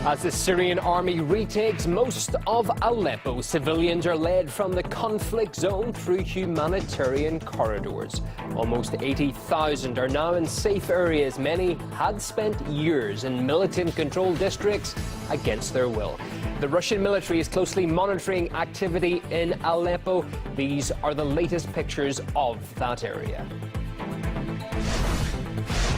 As the Syrian army retakes most of Aleppo, civilians are led from the conflict zone through humanitarian corridors. Almost 80,000 are now in safe areas. Many had spent years in militant-controlled districts against their will. The Russian military is closely monitoring activity in Aleppo. These are the latest pictures of that area.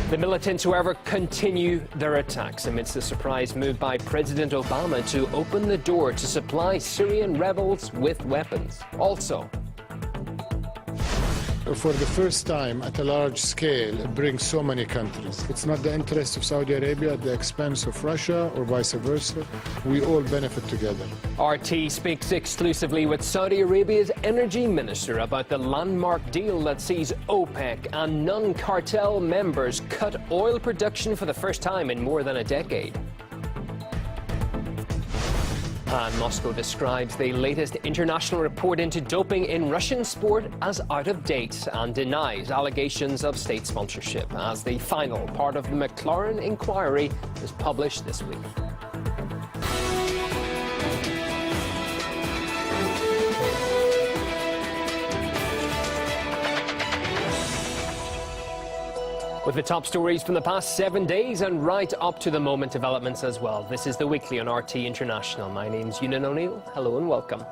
The militants, however, continue their attacks amidst the surprise move by President Obama to open the door to supply Syrian rebels with weapons. Also, for the first time at a large scale, it brings so many countries. It's not the interest of Saudi Arabia at the expense of Russia or vice versa. We all benefit together. RT speaks exclusively with Saudi Arabia's energy minister about the landmark deal that sees OPEC and non-cartel members cut oil production for the first time in more than a decade. And Moscow describes the latest international report into doping in Russian sport as out of date and denies allegations of state sponsorship as the final part of the McLaren inquiry is published this week. With the top stories from the past 7 days and right up to the moment developments as well. This is the Weekly on RT International. My name's Ewan O'Neill. Hello and welcome.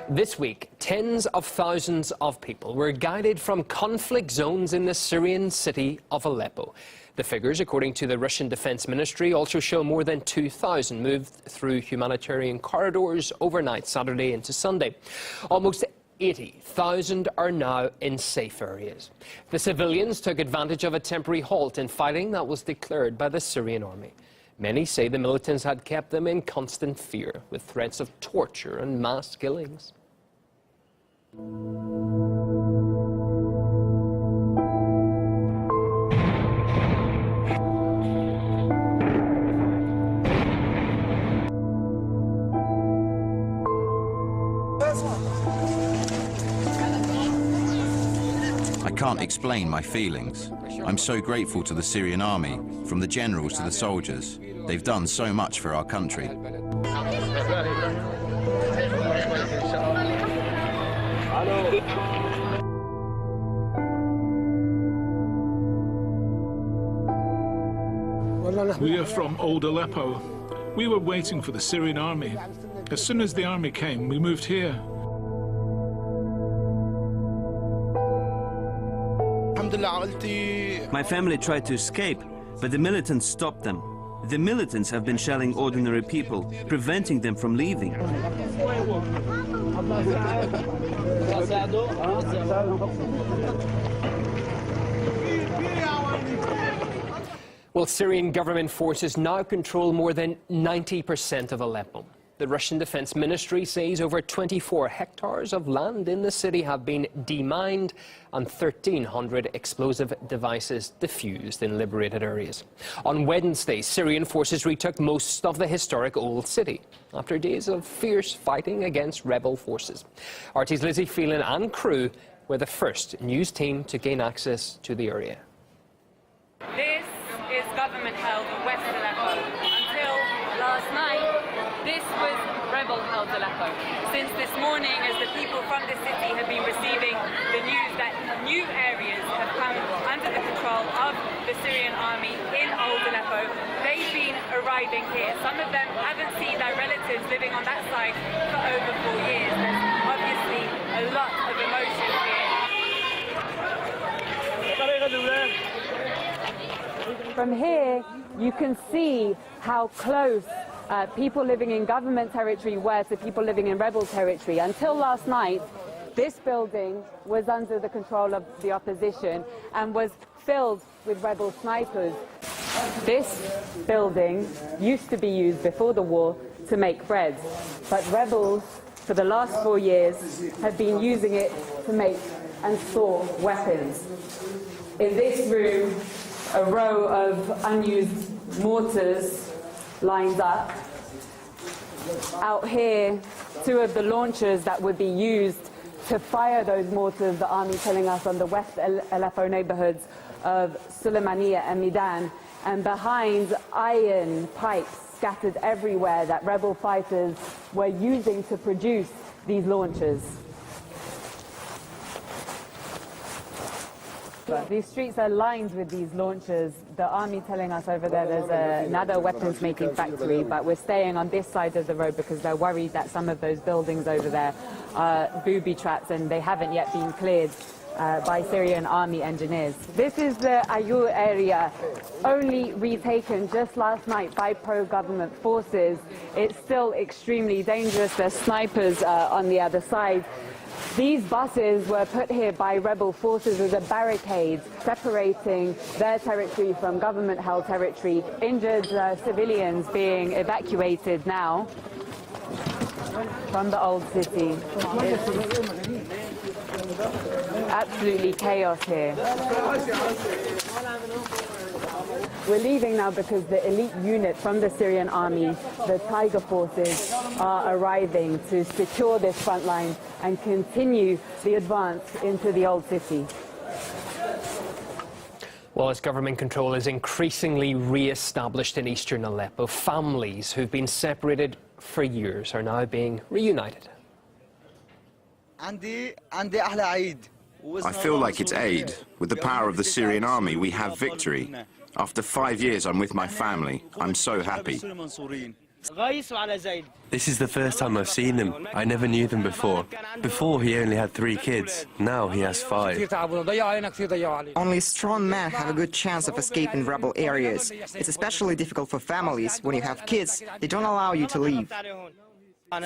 This week, tens of thousands of people were guided from conflict zones in the Syrian city of Aleppo. The figures, according to the Russian Defense Ministry, also show more than 2,000 moved through humanitarian corridors overnight Saturday into Sunday. Almost 80,000 are now in safe areas. The civilians took advantage of a temporary halt in fighting that was declared by the Syrian army. Many say the militants had kept them in constant fear, with threats of torture and mass killings. I can't explain my feelings. I'm so grateful to the Syrian army, from the generals to the soldiers. They've done so much for our country. We are from Old Aleppo. We were waiting for the Syrian army. As soon as the army came, we moved here. My family tried to escape, but the militants stopped them. The militants have been shelling ordinary people, preventing them from leaving. Well, Syrian government forces now control more than 90% of Aleppo. The Russian Defense Ministry says over 24 hectares of land in the city have been demined and 1,300 explosive devices defused in liberated areas. On Wednesday, Syrian forces retook most of the historic old city after days of fierce fighting against rebel forces. RT's Lizzie Phelan and crew were the first news team to gain access to the area. This is government-held West Aleppo. Until last night, this was rebel-held Aleppo. Since this morning, as the people from the city have been receiving the news that new areas have come under the control of the Syrian army in Old Aleppo, they've been arriving here. Some of them haven't seen their relatives living on that side for over 4 years. There's obviously a lot of emotion here. From here, you can see how close people living in government territory were to people living in rebel territory. Until last night, this building was under the control of the opposition and was filled with rebel snipers. This building used to be used before the war to make bread, but rebels for the last 4 years have been using it to make and store weapons. In this room, a row of unused mortars lined up. Out here, 2 of the launchers that would be used to fire those mortars, the army telling us, on the West Aleppo neighborhoods of Suleimaniya and Militan. And behind, iron pipes scattered everywhere that rebel fighters were using to produce these launchers. These streets are lined with these launchers. The army telling us over there there's another weapons-making factory, but we're staying on this side of the road because they're worried that some of those buildings over there are booby traps and they haven't yet been cleared by Syrian army engineers. This is the Tengah area, only retaken just last night by pro-government forces. It's still extremely dangerous. There's snipers on the other side. These buses were put here by rebel forces as a barricade separating their territory from government-held territory. Injured civilians being evacuated now from the old city. It's absolutely chaos here. We're leaving now because the elite unit from the Syrian army, the Tiger forces, are arriving to secure this front line and continue the advance into the old city. Well, as government control is increasingly re-established in eastern Aleppo, families who've been separated for years are now being reunited. I feel like it's Eid. With the power of the Syrian army, we have victory. After 5 years, I'm with my family. I'm so happy. This is the first time I've seen him. I never knew them before. Before, he only had 3 kids. Now he has 5. Only strong men have a good chance of escaping rebel areas. It's especially difficult for families. When you have kids, they don't allow you to leave.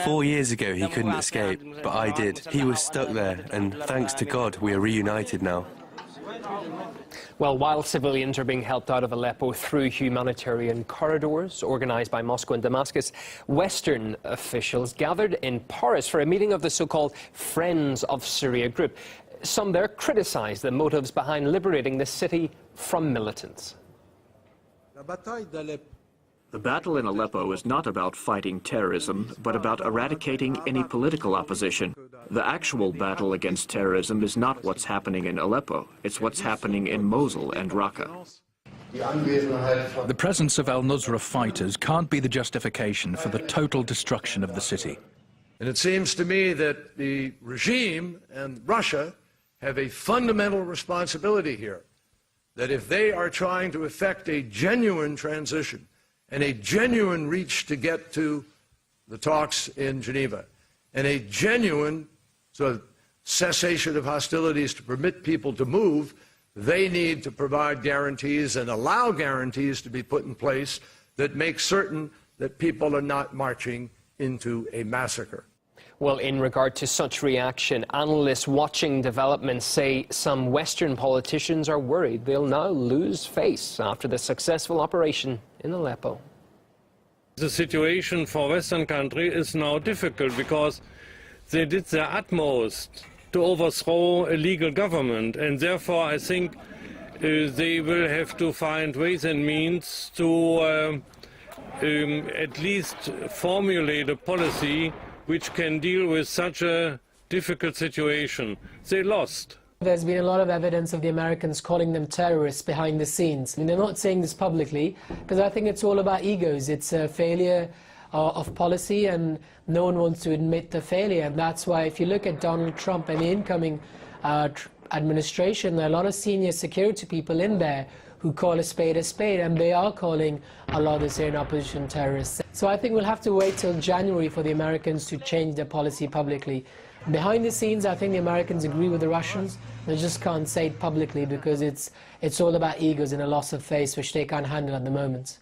4 years ago, he couldn't escape, but I did. He was stuck there, and thanks to God, we are reunited now. Well, while civilians are being helped out of Aleppo through humanitarian corridors organised by Moscow and Damascus, Western officials gathered in Paris for a meeting of the so-called Friends of Syria group. Some there criticised the motives behind liberating the city from militants. The battle in Aleppo is not about fighting terrorism, but about eradicating any political opposition. The actual battle against terrorism is not what's happening in Aleppo, it's what's happening in Mosul and Raqqa. The presence of al-Nusra fighters can't be the justification for the total destruction of the city. And it seems to me that the regime and Russia have a fundamental responsibility here, that if they are trying to effect a genuine transition and a genuine reach to get to the talks in Geneva, and a genuine sort of cessation of hostilities to permit people to move, they need to provide guarantees and allow guarantees to be put in place that make certain that people are not marching into a massacre. Well, in regard to such reaction, analysts watching developments say some Western politicians are worried they'll now lose face after the successful operation in Aleppo. The situation for Western countries is now difficult because they did their utmost to overthrow a legal government, and therefore I think they will have to find ways and means to at least formulate a policy which can deal with such a difficult situation. They lost. There's been a lot of evidence of the Americans calling them terrorists behind the scenes. I mean, they're not saying this publicly because I think it's all about egos. It's a failure of policy and no one wants to admit the failure. And that's why if you look at Donald Trump and the incoming administration, there are a lot of senior security people in there who call a spade, and they are calling a lot of the Syrian opposition terrorists. So I think we'll have to wait till January for the Americans to change their policy publicly. Behind the scenes, I think the Americans agree with the Russians. They just can't say it publicly because it's all about egos and a loss of face, which they can't handle at the moment.